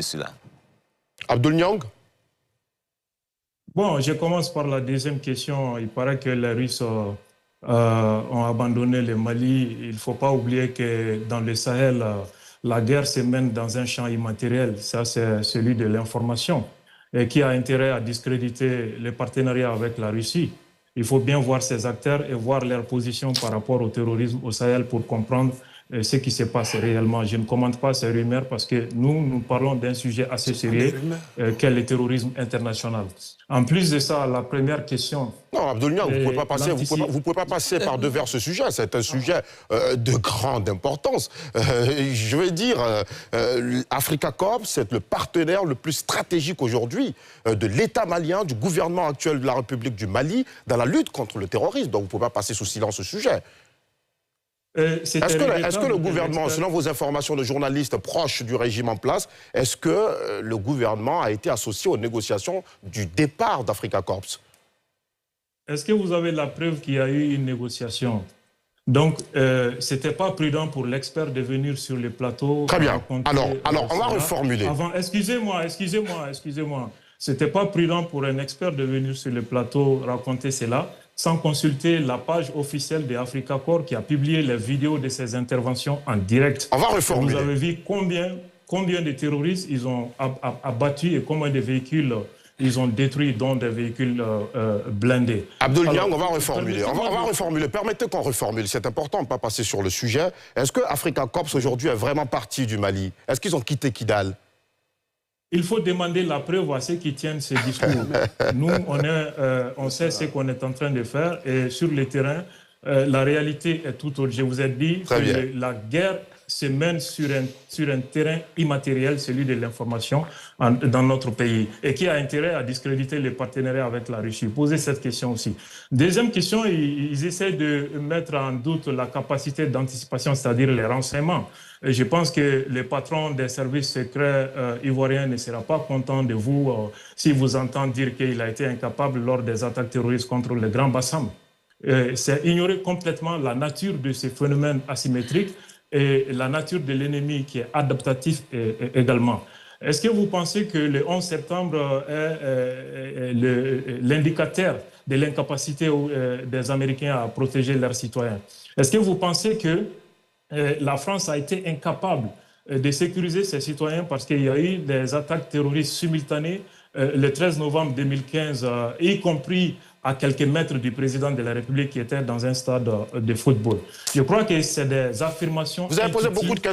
cela? Abdoul Niang? Bon, je commence par la deuxième question. Il paraît que les Russes ont abandonné le Mali. Il ne faut pas oublier que dans le Sahel, la guerre se mène dans un champ immatériel. Ça, c'est celui de l'information. Et qui a intérêt à discréditer les partenariats avec la Russie. Il faut bien voir ces acteurs et voir leur position par rapport au terrorisme au Sahel pour comprendre ce qui se passe réellement. Je ne commente pas ces rumeurs parce que nous parlons d'un sujet assez sérieux qu'est le terrorisme international. En plus de ça, la première question... Non, Abdoul Niang, vous ne pouvez pas passer par devers ce sujet. C'est un sujet de grande importance. Je veux dire, Africa Corps, c'est le partenaire le plus stratégique aujourd'hui de l'État malien, du gouvernement actuel de la République du Mali, dans la lutte contre le terrorisme. Donc vous ne pouvez pas passer sous silence ce sujet. Est-ce que le gouvernement, selon vos informations de journalistes proches du régime en place, est-ce que le gouvernement a été associé aux négociations du départ d'Africa Corps? Est-ce que vous avez la preuve qu'il y a eu une négociation? Donc, ce n'était pas prudent pour l'expert de venir sur le plateau. Très bien. Alors on va reformuler. Excusez-moi. Ce n'était pas prudent pour un expert de venir sur le plateau raconter cela sans consulter la page officielle de Africa Corps qui a publié les vidéos de ses interventions en direct. On va reformuler. Vous avez vu combien de terroristes ils ont abattus et combien de véhicules ils ont détruit, dont des véhicules blindés. Abdoul Niang, on va reformuler. On va reformuler. Permettez qu'on reformule. C'est important de ne pas passer sur le sujet. Est-ce que Africa Corps aujourd'hui est vraiment parti du Mali? Est-ce qu'ils ont quitté Kidal? Il faut demander la preuve à ceux qui tiennent ces discours. Nous, on sait ce qu'on est en train de faire et sur le terrain, la réalité est tout autre. Je vous ai dit que la guerre se mène sur un terrain immatériel, celui de l'information dans notre pays et qui a intérêt à discréditer les partenariats avec la Russie. Posez cette question aussi. Deuxième question, ils essaient de mettre en doute la capacité d'anticipation, c'est-à-dire les renseignements. Et je pense que le patron des services secrets ivoiriens ne sera pas content de vous si vous entend dire qu'il a été incapable lors des attaques terroristes contre le Grand Bassam. C'est ignorer complètement la nature de ces phénomènes asymétriques et la nature de l'ennemi qui est adaptatif également. Est-ce que vous pensez que le 11 septembre est l'indicateur de l'incapacité des Américains à protéger leurs citoyens? Est-ce que vous pensez que la France a été incapable de sécuriser ses citoyens parce qu'il y a eu des attaques terroristes simultanées le 13 novembre 2015, y compris à quelques mètres du président de la République qui était dans un stade de football? Je crois que c'est des affirmations... Vous avez posé beaucoup de questions.